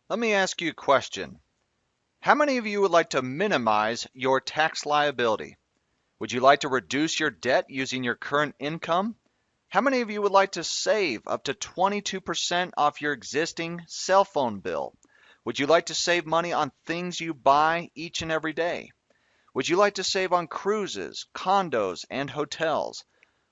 Let me ask you a question. How many of you would like to minimize your tax liability? Would you like to reduce your debt using your current income? How many of you would like to save up to 22% off your existing cell phone bill? Would you like to save money on things you buy each and every day? Would you like to save on cruises, condos, and hotels?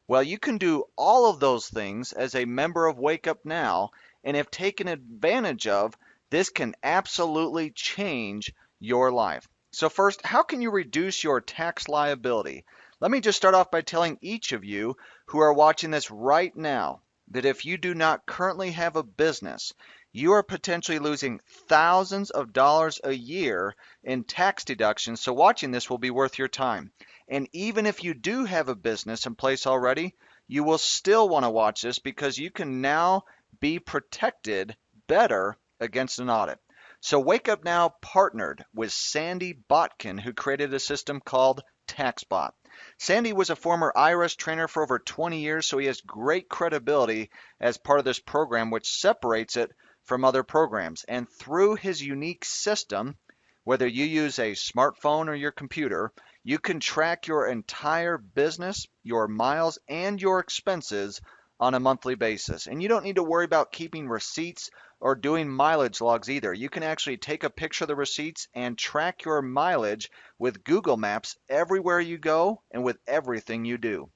Well, you can do all of those things as a member of Wake Up Now, and if taken advantage of, this can absolutely change your life. So first, how can you reduce your tax liability? Let me just start off by telling each of you who are watching this right now that if you do not currently have a business, you are potentially losing thousands of dollars a year in tax deductions. So watching this will be worth your time. And even if you do have a business in place already, you will still want to watch this because you can now be protected better against an audit. So Wake Up Now partnered with Sandy Botkin, who created a system called TaxBot. Sandy was a former IRS trainer for over 20 years, so he has great credibility as part of this program, which separates it from other programs. And through his unique system, whether you use a smartphone or your computer, you can track your entire business, your miles, and your expenses on a monthly basis. And you don't need to worry about keeping receipts or doing mileage logs either. You can actually take a picture of the receipts and track your mileage with Google Maps everywhere you go and with everything you do.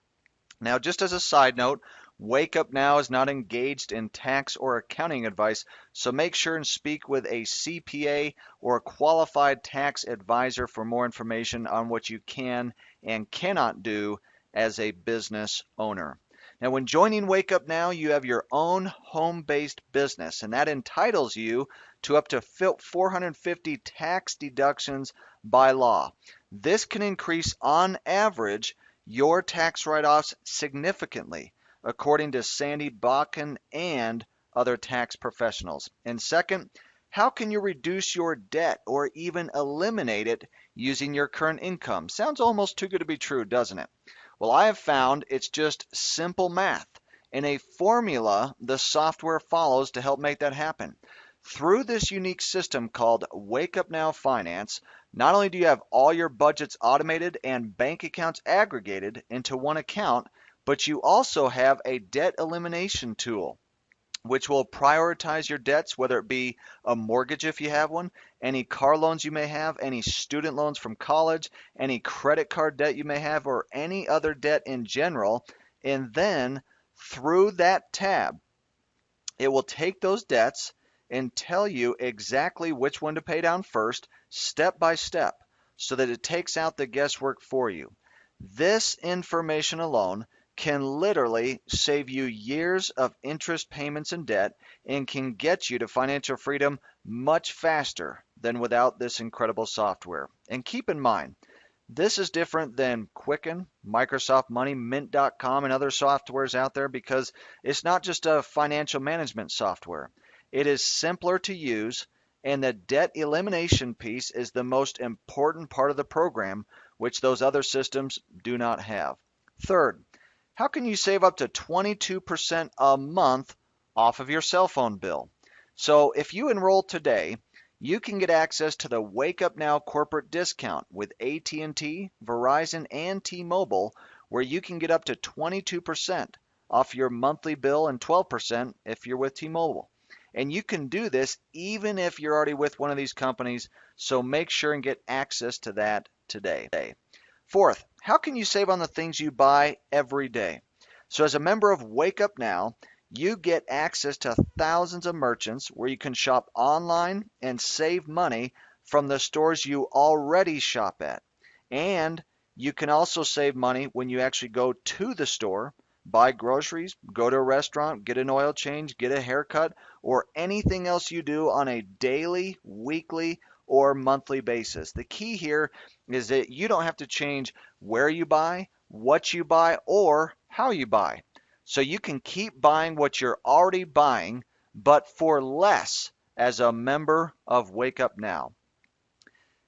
Now, just as a side note, Wake Up Now is not engaged in tax or accounting advice, so make sure and speak with a CPA or a qualified tax advisor for more information on what you can and cannot do as a business owner. Now, when joining Wake Up Now, you have your own home-based business, and that entitles you to up to 450 tax deductions by law. This can increase, on average, your tax write-offs significantly, according to Sandy Bakken and other tax professionals. And second, how can you reduce your debt or even eliminate it using your current income? Sounds almost too good to be true, doesn't it? Well, I have found it's just simple math and a formula the software follows to help make that happen. Through this unique system called Wake Up Now Finance, not only do you have all your budgets automated and bank accounts aggregated into one account, but you also have a debt elimination tool which will prioritize your debts, whether it be a mortgage if you have one, any car loans you may have, any student loans from college, any credit card debt you may have, or any other debt in general. And then through that tab, it will take those debts and tell you exactly which one to pay down first, step by step, so that it takes out the guesswork for you. This information alone can literally save you years of interest payments and debt and can get you to financial freedom much faster than without this incredible software. And keep in mind, this is different than Quicken, Microsoft Money, Mint.com, and other softwares out there because it's not just a financial management software. It is simpler to use, and the debt elimination piece is the most important part of the program, which those other systems do not have. Third, how can you save up to 22% a month off of your cell phone bill? So if you enroll today, you can get access to the Wake Up Now corporate discount with AT&T, Verizon, and T-Mobile, where you can get up to 22% off your monthly bill and 12% if you're with T-Mobile. And you can do this even if you're already with one of these companies, so make sure and get access to that today. Fourth, how can you save on the things you buy every day? So as a member of Wake Up Now, you get access to thousands of merchants where you can shop online and save money from the stores you already shop at. And you can also save money when you actually go to the store, buy groceries, go to a restaurant, get an oil change, get a haircut, or anything else you do on a daily, weekly, or monthly basis. The key here is that you don't have to change where you buy, what you buy, or how you buy. So you can keep buying what you're already buying, but for less as a member of Wake Up Now.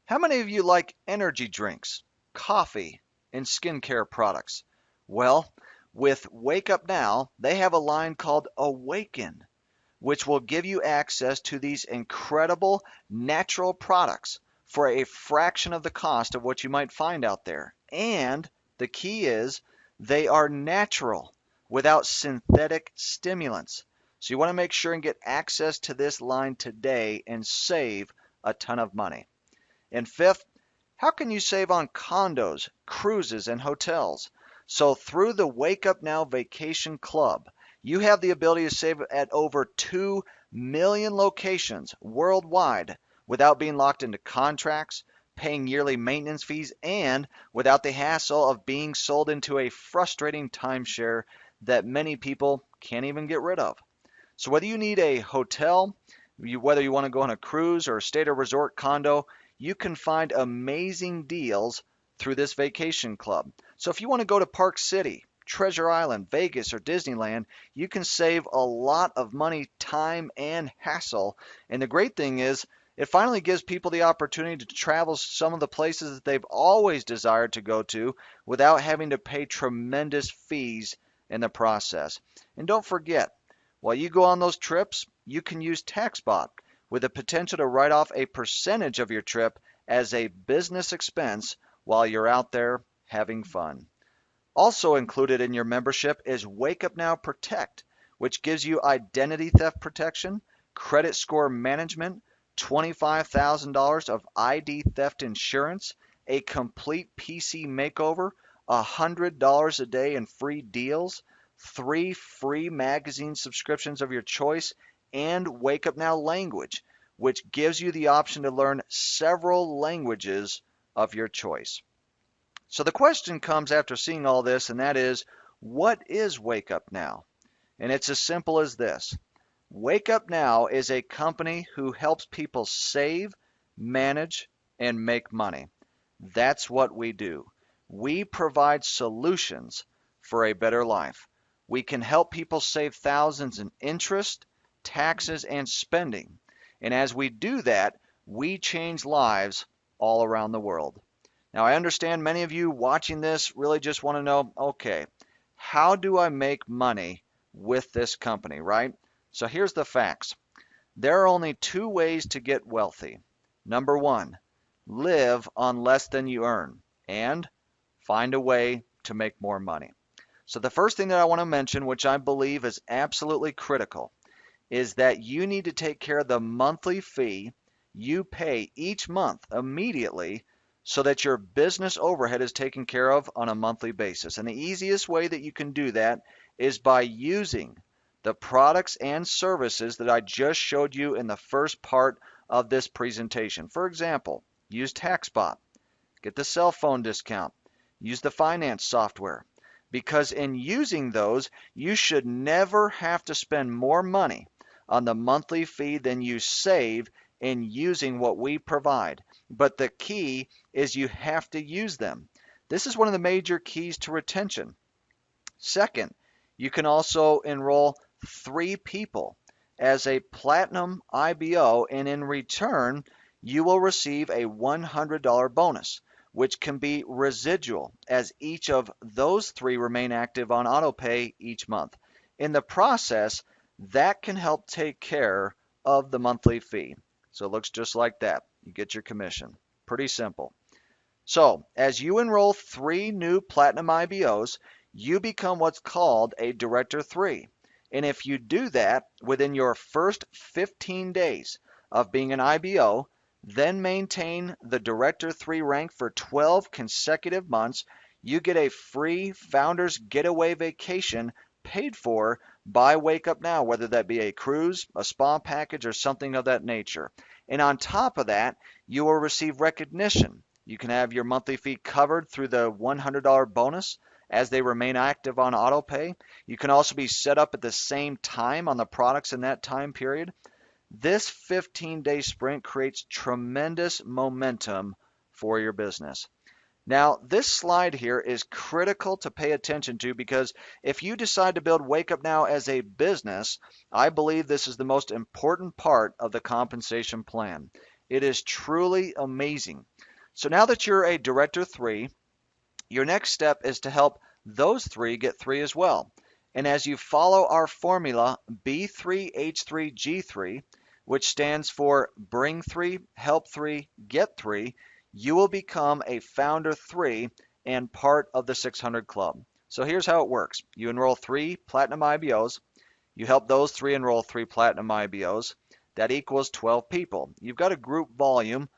How many of you like energy drinks, coffee, and skincare products? Well, with Wake Up Now, they have a line called Awaken, which will give you access to these incredible natural products for a fraction of the cost of what you might find out there. And the key is they are natural without synthetic stimulants. So you want to make sure and get access to this line today and save a ton of money. And fifth, how can you save on condos, cruises, and hotels? So through the Wake Up Now Vacation Club, you have the ability to save at over 2 million locations worldwide without being locked into contracts, paying yearly maintenance fees, and without the hassle of being sold into a frustrating timeshare that many people can't even get rid of. So whether you need a hotel, whether you want to go on a cruise or stay at a resort condo, you can find amazing deals through this vacation club. So if you want to go to Park City, Treasure Island, Vegas, or Disneyland, you can save a lot of money, time, and hassle. And the great thing is, it finally gives people the opportunity to travel some of the places that they've always desired to go to without having to pay tremendous fees in the process. And don't forget, while you go on those trips, you can use TaxBot with the potential to write off a percentage of your trip as a business expense while you're out there having fun. Also included in your membership is Wake Up Now Protect, which gives you identity theft protection, credit score management, $25,000 of ID theft insurance, a complete PC makeover, $100 a day in free deals, 3 free magazine subscriptions of your choice, and Wake Up Now Language, which gives you the option to learn several languages of your choice. So the question comes after seeing all this, and that is, what is Wake Up Now? And it's as simple as this. Wake Up Now is a company who helps people save, manage, and make money. That's what we do. We provide solutions for a better life. We can help people save thousands in interest, taxes, and spending. And as we do that, we change lives all around the world. Now, I understand many of you watching this really just want to know, okay, how do I make money with this company, right? So here's the facts. There are only 2 ways to get wealthy. Number 1, live on less than you earn, and find a way to make more money. So the first thing that I want to mention, which I believe is absolutely critical, is that you need to take care of the monthly fee you pay each month immediately so that your business overhead is taken care of on a monthly basis. And the easiest way that you can do that is by using the products and services that I just showed you in the first part of this presentation. For example, use TaxBot, get the cell phone discount, use the finance software, because in using those, you should never have to spend more money on the monthly fee than you save in using what we provide. But the key is you have to use them. This is one of the major keys to retention. Second, you can also enroll 3 people as a platinum IBO, and in return, you will receive a $100 bonus, which can be residual, as each of those 3 remain active on autopay each month. In the process, that can help take care of the monthly fee. So it looks just like that. You get your commission. Pretty simple. So as you enroll 3 new Platinum IBOs, you become what's called a Director 3. And if you do that within your first 15 days of being an IBO, then maintain the Director 3 rank for 12 consecutive months, you get a free Founders Getaway vacation paid for by Wake Up Now, whether that be a cruise, a spa package, or something of that nature. And on top of that, you will receive recognition. You can have your monthly fee covered through the $100 bonus as they remain active on autopay. You can also be set up at the same time on the products in that time period. This 15-day sprint creates tremendous momentum for your business. Now, this slide here is critical to pay attention to, because if you decide to build Wake Up Now as a business, I believe this is the most important part of the compensation plan. It is truly amazing. So now that you're a Director 3, your next step is to help those 3 get 3 as well. And as you follow our formula B3H3G3, which stands for bring 3, help 3, get 3, you will become a founder 3 and part of the 600 Club. So here's how it works. You enroll 3 Platinum IBOs. You help those 3 enroll 3 Platinum IBOs. That equals 12 people. You've got a group volume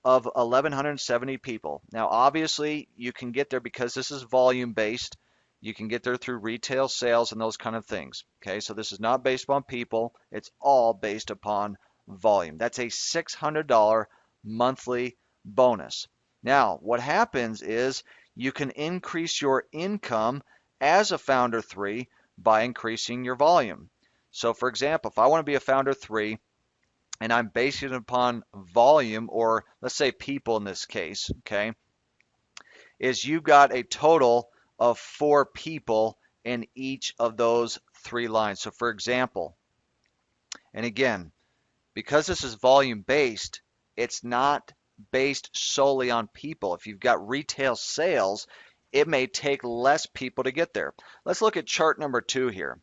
of 1,170 people. Now, obviously, you can get there because this is volume based. You can get there through retail sales and those kind of things. Okay, so this is not based upon people. It's all based upon volume. That's a $600 monthly bonus. Now, what happens is you can increase your income as a founder 3 by increasing your volume. So, for example, if I want to be a founder 3, and I'm basing it upon volume, or let's say people in this case, okay, is you've got a total of 4 people in each of those 3 lines. So for example, and again, because this is volume based, it's not based solely on people. If you've got retail sales, it may take less people to get there. Let's look at chart number 2 here.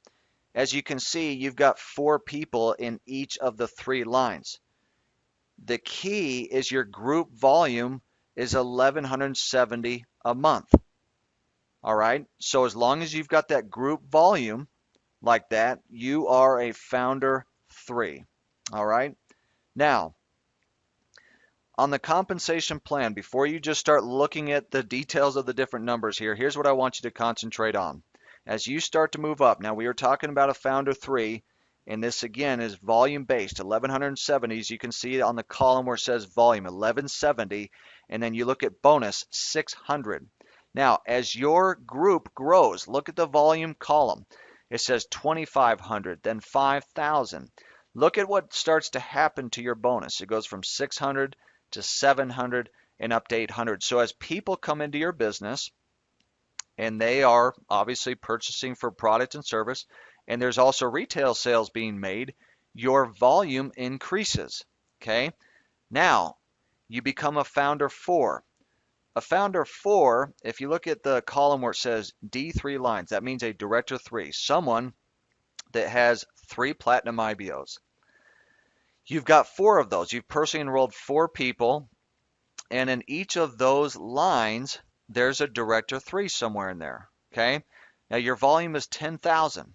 As you can see, you've got 4 people in each of the 3 lines. The key is your group volume is 1,170 a month. All right, so as long as you've got that group volume like that, you are a founder 3. All right, now on the compensation plan, before you just start looking at the details of the different numbers here, here's what I want you to concentrate on. As you start to move up, now we are talking about a founder 3, and this again is volume based, 1,170. As you can see on the column where it says volume, 1,170, and then you look at bonus, 600. Now, as your group grows, look at the volume column. It says 2,500, then 5,000. Look at what starts to happen to your bonus. It goes from 600 to 700 and up to 800. So as people come into your business, and they are obviously purchasing for product and service, and there's also retail sales being made, your volume increases. Okay? Now, you become a founder 4. A founder 4, if you look at the column where it says D3 lines, that means a director 3, someone that has 3 platinum IBOs. You've got 4 of those. You've personally enrolled 4 people, and in each of those lines, there's a director 3 somewhere in there. Okay? Now your volume is 10,000.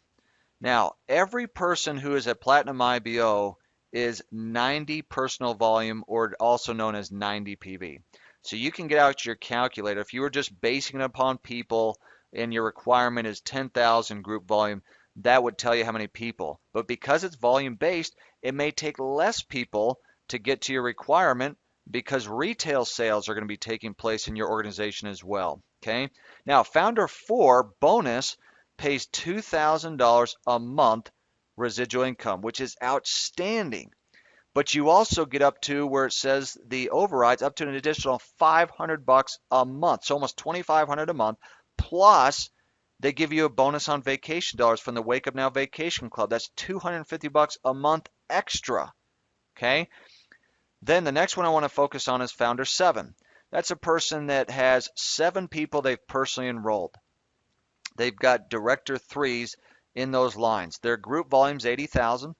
Now, every person who is a platinum IBO is 90 personal volume, or also known as 90 PV. So you can get out your calculator. If you were just basing it upon people and your requirement is 10,000 group volume, that would tell you how many people. But because it's volume based, it may take less people to get to your requirement because retail sales are going to be taking place in your organization as well. Okay. Now, founder 4 bonus pays $2,000 a month residual income, which is outstanding. But you also get up to where it says the overrides up to an additional $500 a month, so almost $2,500 a month. Plus, they give you a bonus on vacation dollars from the Wake Up Now Vacation Club. That's $250 a month extra. Okay. Then the next one I want to focus on is founder 7. That's a person that has 7 people they've personally enrolled. They've got director 3s in those lines. Their group volume's 80,000.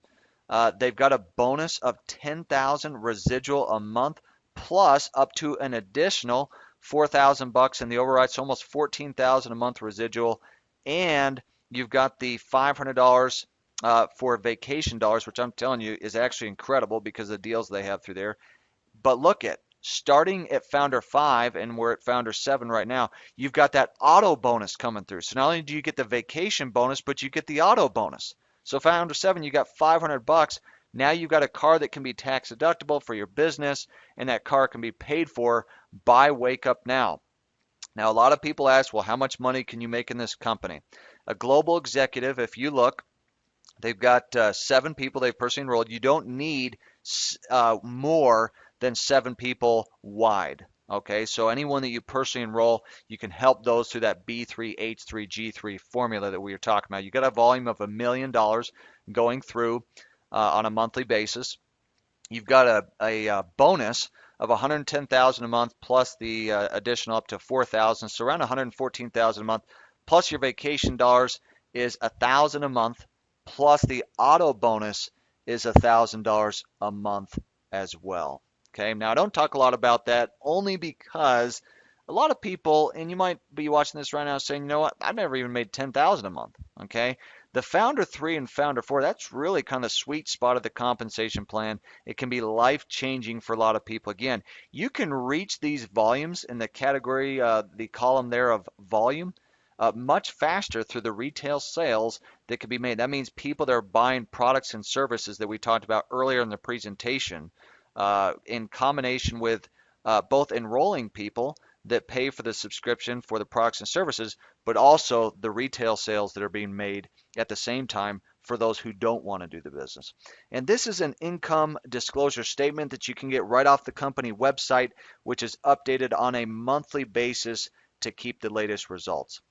They've got a bonus of 10,000 residual a month, plus up to an additional $4,000 in the override, so almost 14,000 a month residual. And you've got the $500 for vacation dollars, which I'm telling you is actually incredible because of the deals they have through there. But look at, starting at founder 5, and we're at founder 7 right now, you've got that auto bonus coming through. So not only do you get the vacation bonus, but you get the auto bonus. So founder 7, you got $500. Now you've got a car that can be tax deductible for your business, and that car can be paid for by Wake Up Now. Now, a lot of people ask, well, how much money can you make in this company? A global executive, if you look, they've got 7 people they've personally enrolled. You don't need more than 7 people wide. Okay, so anyone that you personally enroll, you can help those through that B3H3G3 formula that we were talking about. You got a volume of $1 million going through on a monthly basis. You've got a bonus of 110,000 a month plus the additional up to 4,000, so around 114,000 a month, plus your vacation dollars is $1,000 a month, plus the auto bonus is $1,000 a month as well. Okay, now I don't talk a lot about that only because a lot of people, and you might be watching this right now saying, you know what, I've never even made 10,000 a month. Okay, the Founder 3 and Founder 4, that's really kind of the sweet spot of the compensation plan. It can be life changing for a lot of people. Again, you can reach these volumes in the category, the column there of volume, much faster through the retail sales that can be made. That means people that are buying products and services that we talked about earlier in the presentation, in combination with both enrolling people that pay for the subscription for the products and services, but also the retail sales that are being made at the same time for those who don't want to do the business. And this is an income disclosure statement that you can get right off the company website, which is updated on a monthly basis to keep the latest results.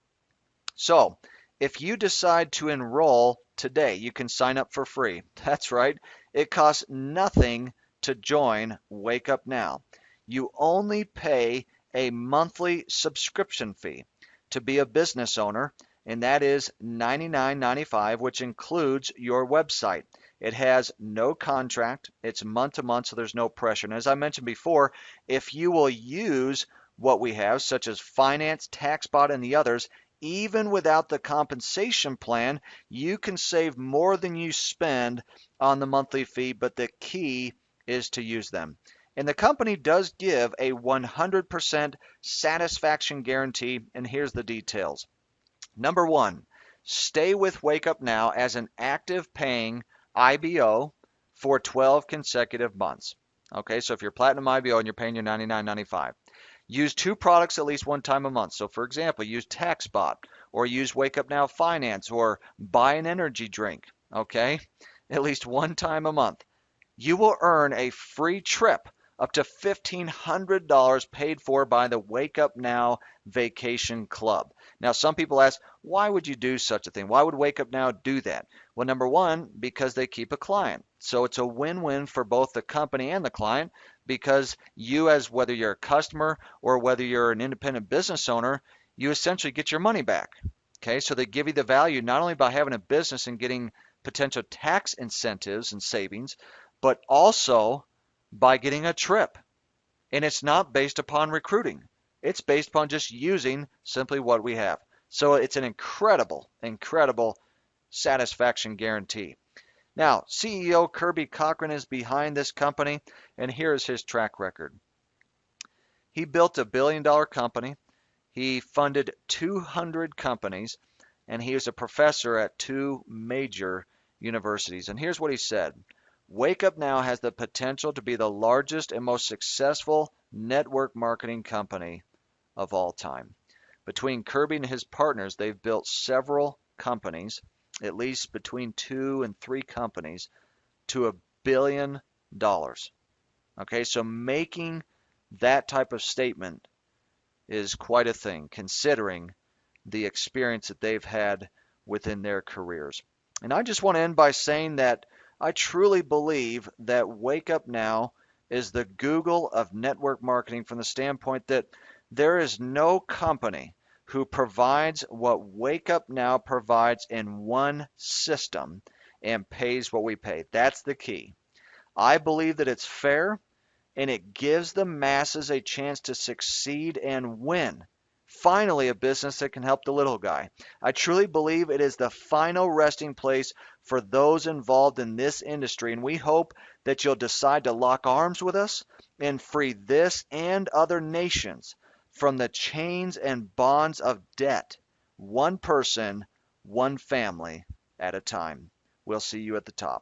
So, if you decide to enroll today, you can sign up for free. That's right. It costs nothing to join Wake Up Now. You only pay a monthly subscription fee to be a business owner, and that is $99.95, which includes your website. It has no contract. It's month to month, so there's no pressure. And as I mentioned before, if you will use what we have, such as Finance, TaxBot, and the others, even without the compensation plan, you can save more than you spend on the monthly fee, but the key is to use them. And the company does give a 100% satisfaction guarantee, and here's the details. Number one, stay with Wake Up Now as an active paying IBO for 12 consecutive months. Okay, so if you're Platinum IBO and you're paying your $99.95, use 2 products at least 1 time a month. So for example, use TaxBot or use Wake Up Now Finance or buy an energy drink, okay? At least 1 time a month. You will earn a free trip up to $1,500 paid for by the Wake Up Now Vacation Club. Now, some people ask, why would you do such a thing? Why would Wake Up Now do that? Well, number one, because they keep a client. So it's a win-win for both the company and the client, because you, as whether you're a customer or whether you're an independent business owner, you essentially get your money back. Okay, so they give you the value not only by having a business and getting potential tax incentives and savings, but also by getting a trip. And it's not based upon recruiting. It's based upon just using simply what we have. So it's an incredible, incredible satisfaction guarantee. Now, CEO Kirby Cochran is behind this company, and here's his track record. He built a billion-dollar company. He funded 200 companies, and he was a professor at 2 major universities. And here's what he said. Wake Up Now has the potential to be the largest and most successful network marketing company of all time. Between Kirby and his partners, they've built several companies, at least between 2 and 3 companies, to $1 billion. Okay, so making that type of statement is quite a thing, considering the experience that they've had within their careers. And I just want to end by saying that I truly believe that Wake Up Now is the Google of network marketing, from the standpoint that there is no company who provides what Wake Up Now provides in one system and pays what we pay. That's the key. I believe that it's fair, and it gives the masses a chance to succeed and win. Finally, a business that can help the little guy. I truly believe it is the final resting place for those involved in this industry, and we hope that you'll decide to lock arms with us and free this and other nations from the chains and bonds of debt, one person, one family at a time. We'll see you at the top.